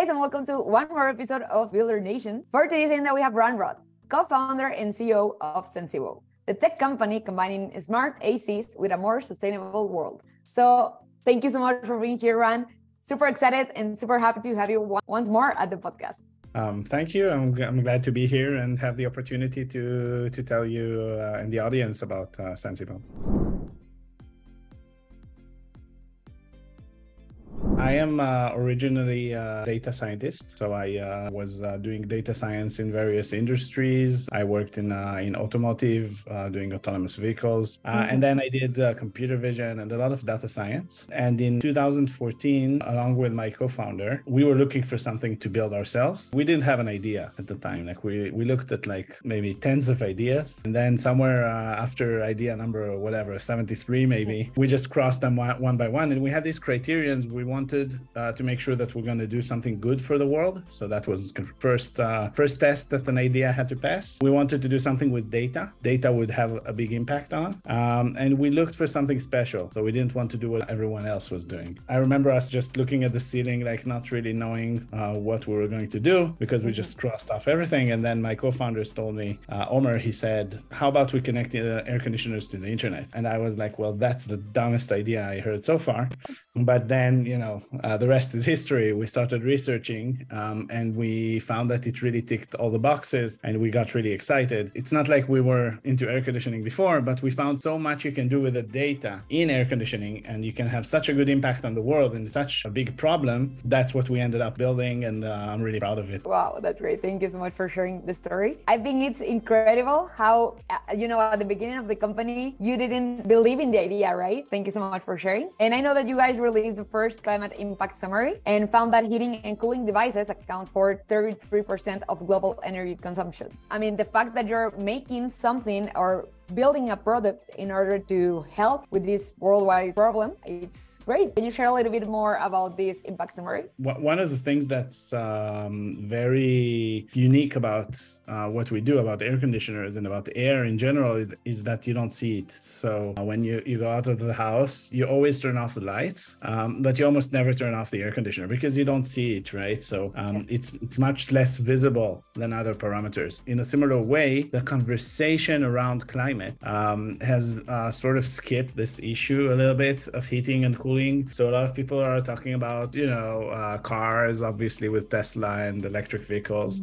guys, and welcome to one more episode of Builder Nation. For today's agenda, we have Ran Roth, co-founder and CEO of Sensibo, the tech company combining smart ACs with a more sustainable world. So thank you so much for being here, Ran. Super excited and super happy to have you once more at the podcast. Thank you. I'm glad to be here and have the opportunity to tell you and the audience about Sensibo. I am originally a data scientist, so I was doing data science in various industries. I worked in automotive, doing autonomous vehicles, and then I did computer vision and a lot of data science. And in 2014, along with my co-founder, we were looking for something to build ourselves. We didn't have an idea at the time. Like we looked at like maybe tens of ideas, and then somewhere after idea number 73 maybe, we just crossed them one by one, and we had these criterions. We wanted to make sure that we're going to do something good for the world. So that was first test that an idea had to pass. We wanted to do something with data. Data would have a big impact on. And we looked for something special. So we didn't want to do what everyone else was doing. I remember us just looking at the ceiling, like not really knowing what we were going to do because we just crossed off everything. And then my co-founders told me, Omer, he said, how about we connect air conditioners to the internet? And I was like, well, that's the dumbest idea I heard so far. But then, the rest is history. We started researching and we found that it really ticked all the boxes and we got really excited. It's not like we were into air conditioning before, but we found so much you can do with the data in air conditioning and you can have such a good impact on the world and such a big problem. That's what we ended up building and I'm really proud of it. Wow, that's great. Thank you so much for sharing the story. I think it's incredible how, at the beginning of the company, you didn't believe in the idea, right? Thank you so much for sharing. And I know that you guys released the first climate impact summary and found that heating and cooling devices account for 33% of global energy consumption. I mean, the fact that you're making something or building a product in order to help with this worldwide problem, it's great. Can you share a little bit more about this impact summary? One of the things that's very unique about what we do about air conditioners and about air in general is that you don't see it. So when you go out of the house, you always turn off the lights, but you almost never turn off the air conditioner because you don't see it, right? So it's much less visible than other parameters. In a similar way, the conversation around climate has sort of skipped this issue a little bit of heating and cooling. So a lot of people are talking about, cars, obviously with Tesla and electric vehicles,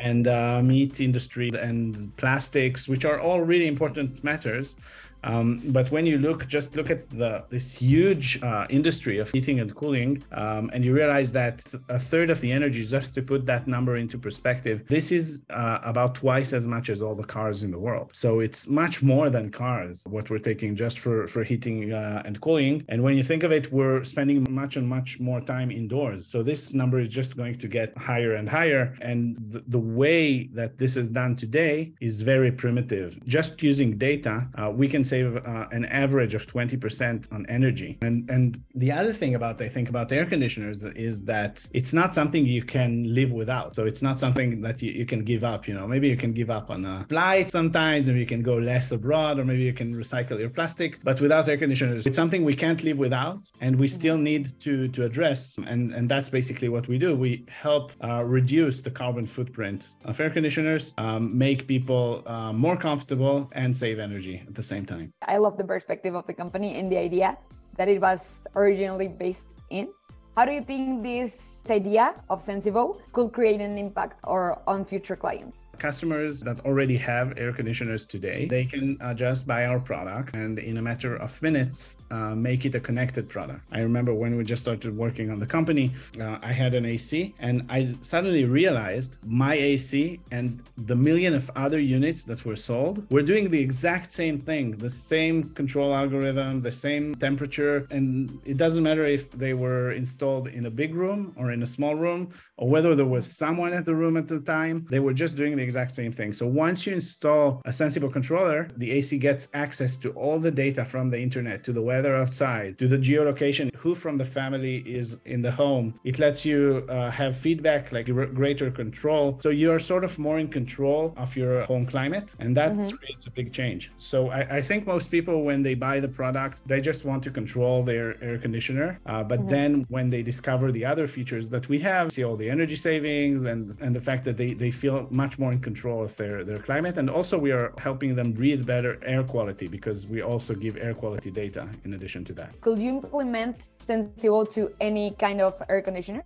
and meat industry and plastics, which are all really important matters. But when you look at this huge industry of heating and cooling, and you realize that a third of the energy, just to put that number into perspective, this is about twice as much as all the cars in the world. So it's much more than cars, what we're taking just for heating and cooling. And when you think of it, we're spending much more time indoors. So this number is just going to get higher and higher. And the way that this is done today is very primitive. Just using data, we can save an average of 20% on energy. And the other thing about air conditioners is that it's not something you can live without. So it's not something that you can give up. Maybe you can give up on a flight sometimes, maybe you can go less abroad, or maybe you can recycle your plastic. But without air conditioners, it's something we can't live without, and we still need to address. And that's basically what we do. We help reduce the carbon footprint of air conditioners, make people more comfortable, and save energy at the same time. I love the perspective of the company and the idea that it was originally based in. How do you think this idea of Sensibo could create an impact on future clients? Customers that already have air conditioners today, they can just buy our product and in a matter of minutes, make it a connected product. I remember when we just started working on the company, I had an AC and I suddenly realized my AC and the million of other units that were sold were doing the exact same thing, the same control algorithm, the same temperature. And it doesn't matter if they were installed in a big room or in a small room, or whether there was someone at the room at the time, they were just doing the exact same thing. So once you install a Sensibo controller, the AC gets access to all the data from the internet, to the weather outside, to the geolocation, who from the family is in the home. It lets you have feedback, like greater control. So you're sort of more in control of your home climate, and that creates a big change. So I think most people, when they buy the product, they just want to control their air conditioner. But then when they they discover the other features that we have, see all the energy savings and the fact that they feel much more in control of their climate. And also we are helping them breathe better air quality because we also give air quality data in addition to that. Could you implement Sensibo to any kind of air conditioner?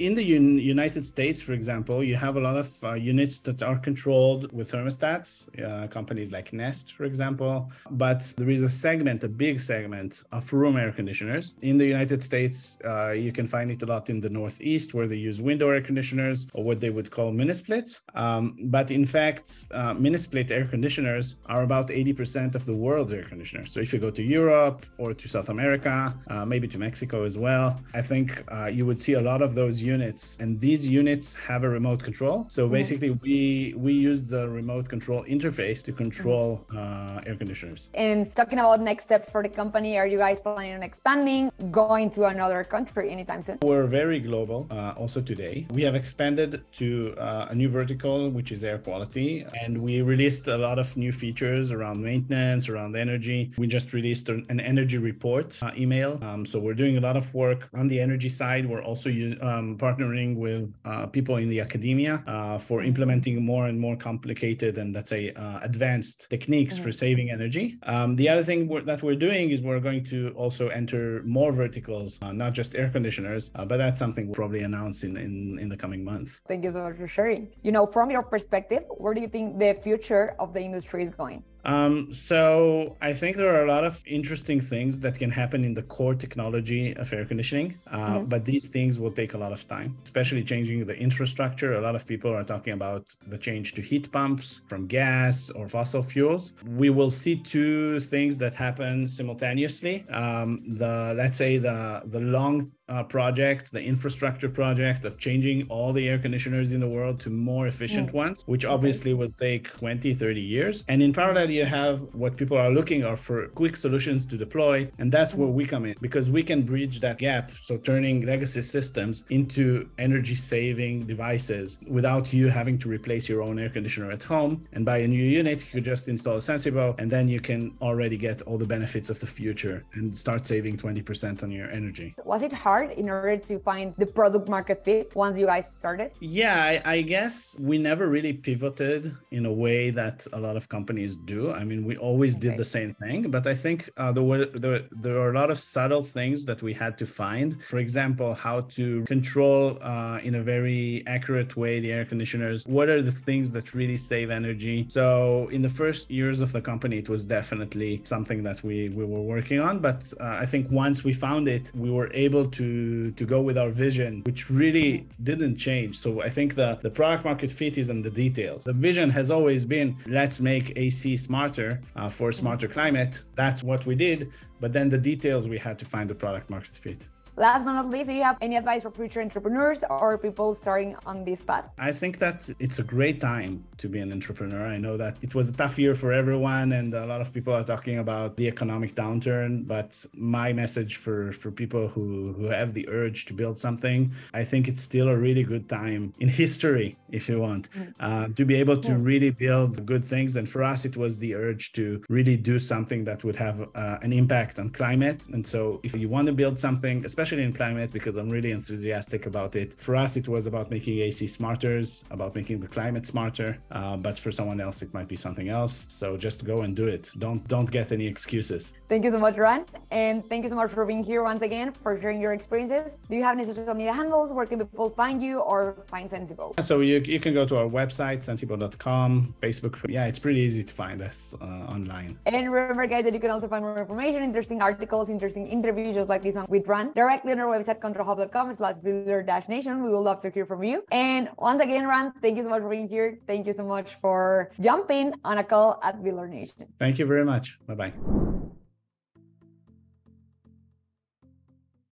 In the United States, for example, you have a lot of units that are controlled with thermostats, companies like Nest, for example. But there is a segment, a big segment of room air conditioners. In the United States, you can find it a lot in the Northeast where they use window air conditioners or what they would call mini splits. But in fact, mini split air conditioners are about 80% of the world's air conditioners. So if you go to Europe or to South America, maybe to Mexico as well, I think you would see a lot of those units. And these units have a remote control. So basically, we use the remote control interface to control air conditioners. And talking about next steps for the company, are you guys planning on expanding, going to another country anytime soon? We're very global also today. We have expanded to a new vertical, which is air quality. And we released a lot of new features around maintenance, around energy. We just released an energy report email. So we're doing a lot of work on the energy side. We're also partnering with people in the academia for implementing more and more complicated and, let's say, advanced techniques for saving energy. The other thing that we're doing is we're going to also enter more verticals, not just air conditioners, but that's something we'll probably announce in the coming month. Thank you so much for sharing. You know, from your perspective, where do you think the future of the industry is going? So I think there are a lot of interesting things that can happen in the core technology of air conditioning, but these things will take a lot of time, especially changing the infrastructure. A lot of people are talking about the change to heat pumps from gas or fossil fuels. We will see two things that happen simultaneously. Let's say the long project, the infrastructure project of changing all the air conditioners in the world to more efficient ones, which obviously will take 20, 30 years. And in parallel, you have what people are looking for quick solutions to deploy. And that's where we come in because we can bridge that gap. So turning legacy systems into energy saving devices without you having to replace your own air conditioner at home and buy a new unit. You could just install a Sensibo and then you can already get all the benefits of the future and start saving 20% on your energy. Was it hard in order to find the product market fit once you guys started? Yeah, I guess we never really pivoted in a way that a lot of companies do. I mean, we always did the same thing, but I think there are a lot of subtle things that we had to find. For example, how to control in a very accurate way the air conditioners. What are the things that really save energy? So in the first years of the company, it was definitely something that we were working on. But I think once we found it, we were able to go with our vision, which really didn't change. So I think the product market fit is in the details. The vision has always been, let's make AC smarter for a smarter climate. That's what we did. But then the details, we had to find the product market fit. Last but not least, do you have any advice for future entrepreneurs or people starting on this path? I think that it's a great time to be an entrepreneur. I know that it was a tough year for everyone and a lot of people are talking about the economic downturn, but my message for people who have the urge to build something, I think it's still a really good time in history, if you want, to be able to really build good things. And for us, it was the urge to really do something that would have an impact on climate. And so if you want to build something, especially in climate, because I'm really enthusiastic about it. For us, it was about making AC smarter, about making the climate smarter. But for someone else, it might be something else. So just go and do it. Don't get any excuses. Thank you so much, Ran. And thank you so much for being here once again, for sharing your experiences. Do you have any social media handles? Where can people find you or find Sensibo? So you can go to our website, sensibo.com, Facebook. Yeah, it's pretty easy to find us online. And remember, guys, that you can also find more information, interesting articles, interesting interviews, just like this one with Ran, directly on our website, ControlHub.com/builder-nation. We would love to hear from you. And once again, Ran, thank you so much for being here. Thank you so much for jumping on a call at Builder Nation. Thank you very much. Bye-bye.